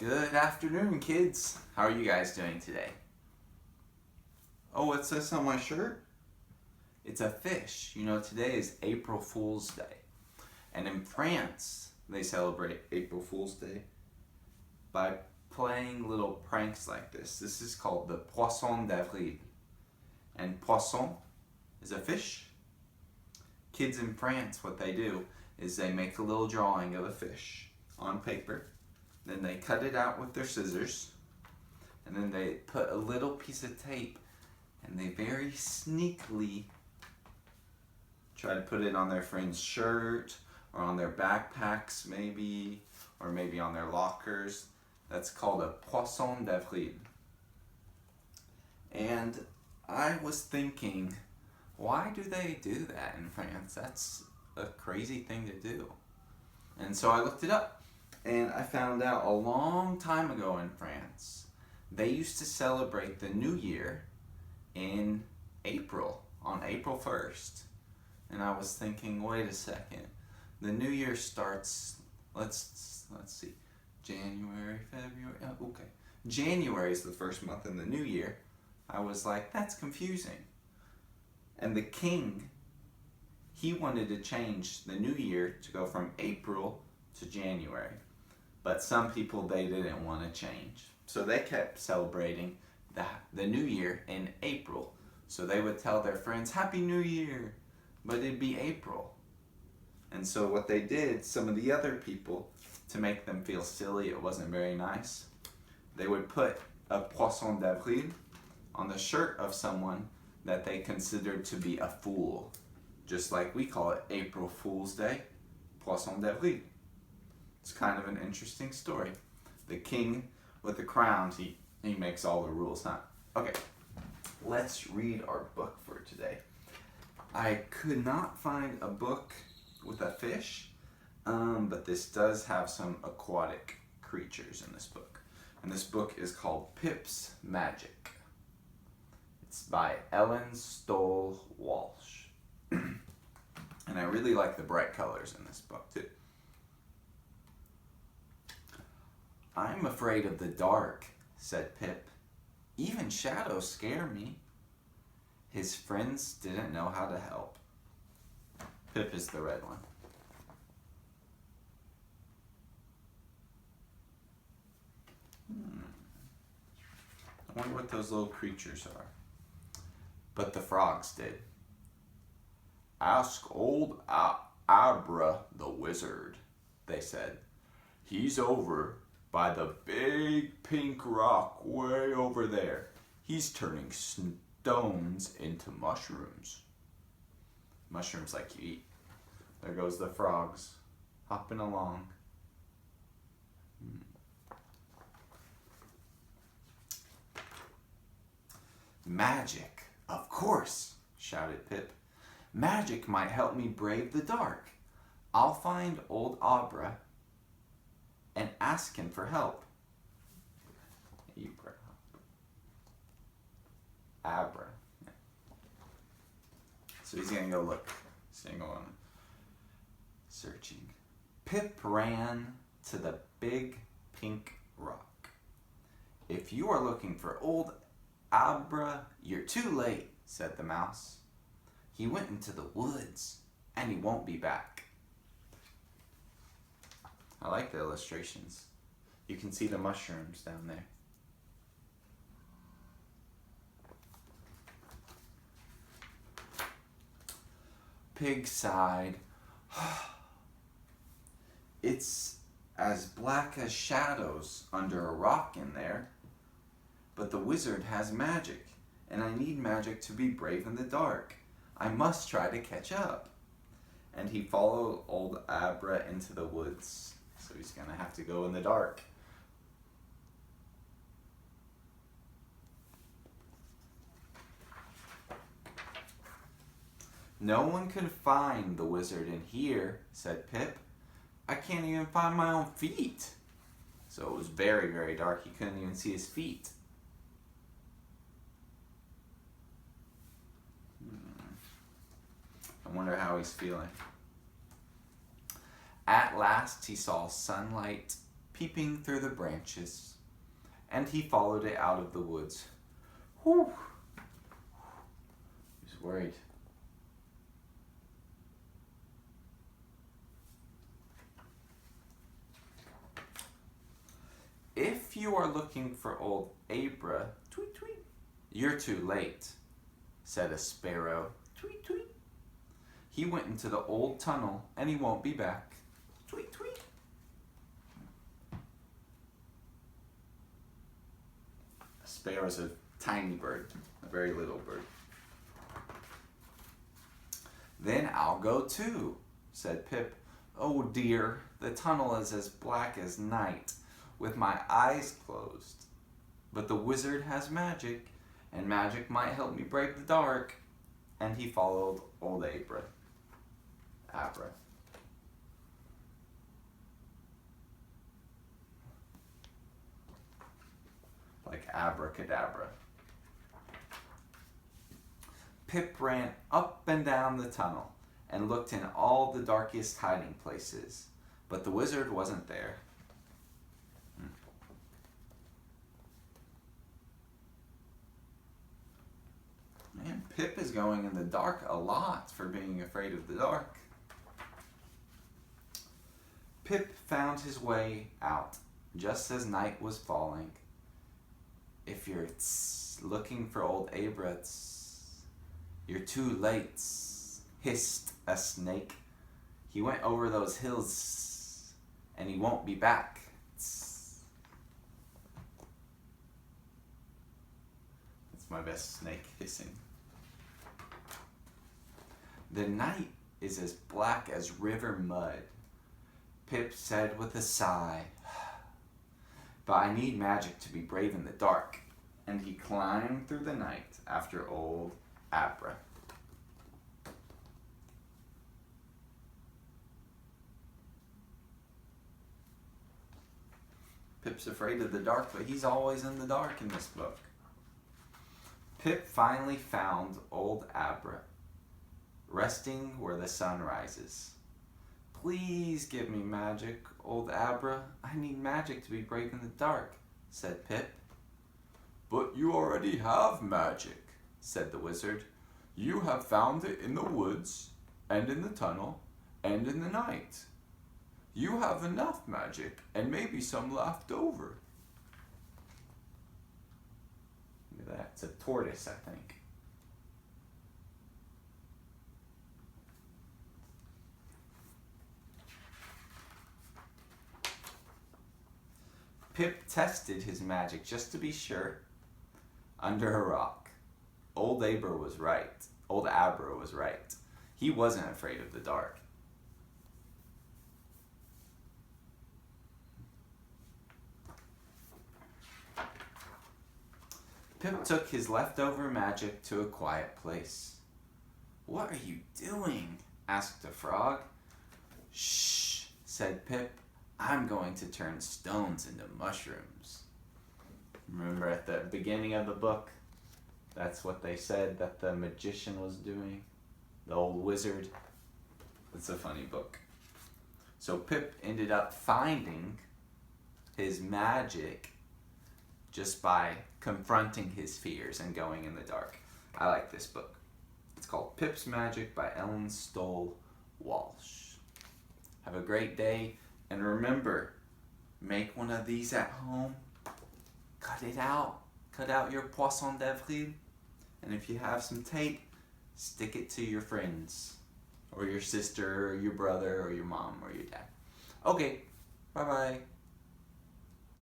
Good afternoon, kids. How are you guys doing today? Oh, what's this on my shirt? It's a fish. You know, today is April Fool's Day. And in France, they celebrate April Fool's Day by playing little pranks like this. This is called the Poisson d'Avril. And Poisson is a fish. Kids in France, what they do is they make a little drawing of a fish on paper. Then they cut it out with their scissors. And then they put a little piece of tape and they very sneakily try to put it on their friend's shirt or on their backpacks maybe, or maybe on their lockers. That's called a Poisson d'Avril. And I was thinking, why do they do that in France? That's a crazy thing to do. And so I looked it up and I found out a long time ago in France, they used to celebrate the New Year in April, on April 1st. And I was thinking, wait a second, the New Year starts, let's see, January, February, okay. January is the first month in the New Year. I was like, that's confusing. And the king, he wanted to change the New Year to go from April to January. But some people, they didn't want to change. So they kept celebrating the New Year in April. So they would tell their friends, Happy New Year, but it'd be April. And so what they did, some of the other people, to make them feel silly, it wasn't very nice, they would put a Poisson d'Avril on the shirt of someone that they considered to be a fool. Just like we call it April Fool's Day, Poisson d'Avril. It's kind of an interesting story. The king with the crowns, he makes all the rules, huh? Okay, let's read our book for today. I could not find a book with a fish, but this does have some aquatic creatures in this book. And this book is called Pip's Magic. It's by Ellen Stoll Walsh. And I really like the bright colors in this book too. I'm afraid of the dark, said Pip. Even shadows scare me. His friends didn't know how to help. Pip is the red one. I wonder what those little creatures are. But the frogs did. Ask old Abra the wizard, they said. He's over by the big pink rock way over there. He's turning stones into mushrooms. Mushrooms like you eat. There goes the frogs, hopping along. Magic, of course, shouted Pip. Magic might help me brave the dark. I'll find old Abra and ask him for help. Abra. Yeah. So he's gonna go look. He's gonna go on searching. Pip ran to the big pink rock. If you are looking for old Abra, you're too late, said the mouse. He went into the woods and he won't be back. I like the illustrations. You can see the mushrooms down there. Pig sighed. It's as black as shadows under a rock in there. But the wizard has magic, and I need magic to be brave in the dark. I must try to catch up. And he followed old Abra into the woods. So he's gonna have to go in the dark. No one can find the wizard in here, said Pip. I can't even find my own feet. So it was very, very dark. He couldn't even see his feet. I wonder how he's feeling. At last he saw sunlight peeping through the branches, and he followed it out of the woods. Whew! He was worried. If you are looking for old Abra, tweet tweet, you're too late, said a sparrow. Tweet tweet. He went into the old tunnel and he won't be back. Tweet tweet. A sparrow's a tiny bird, a very little bird. Then I'll go too, said Pip. Oh dear, the tunnel is as black as night, with my eyes closed. But the wizard has magic, and magic might help me brave the dark. And he followed old Abra. Like abracadabra. Pip ran up and down the tunnel and looked in all the darkest hiding places, but the wizard wasn't there. Man, Pip is going in the dark a lot for being afraid of the dark. Pip found his way out just as night was falling. If you're looking for old Abra, you're too late, hissed a snake. He went over those hills and he won't be back. That's my best snake hissing. The night is as black as river mud, Pip said with a sigh. But I need magic to be brave in the dark. And he climbed through the night after old Abra. Pip's afraid of the dark, but he's always in the dark in this book. Pip finally found old Abra, resting where the sun rises. Please give me magic, old Abra. I need magic to be brave in the dark, said Pip. But you already have magic, said the wizard. You have found it in the woods, and in the tunnel, and in the night. You have enough magic, and maybe some left over. Look at that. It's a tortoise, I think. Pip tested his magic just to be sure under a rock. Old Abra was right. Old Abra was right. He wasn't afraid of the dark. Pip took his leftover magic to a quiet place. What are you doing? Asked a frog. Shh, said Pip. I'm going to turn stones into mushrooms. Remember at the beginning of the book, that's what they said that the magician was doing? The old wizard. It's a funny book. So Pip ended up finding his magic just by confronting his fears and going in the dark. I like this book. It's called Pip's Magic by Ellen Stoll Walsh. Have a great day. And remember, make one of these at home. Cut it out. Cut out your Poisson d'avril. And if you have some tape, stick it to your friends. Or your sister, or your brother, or your mom, or your dad. Okay, bye-bye.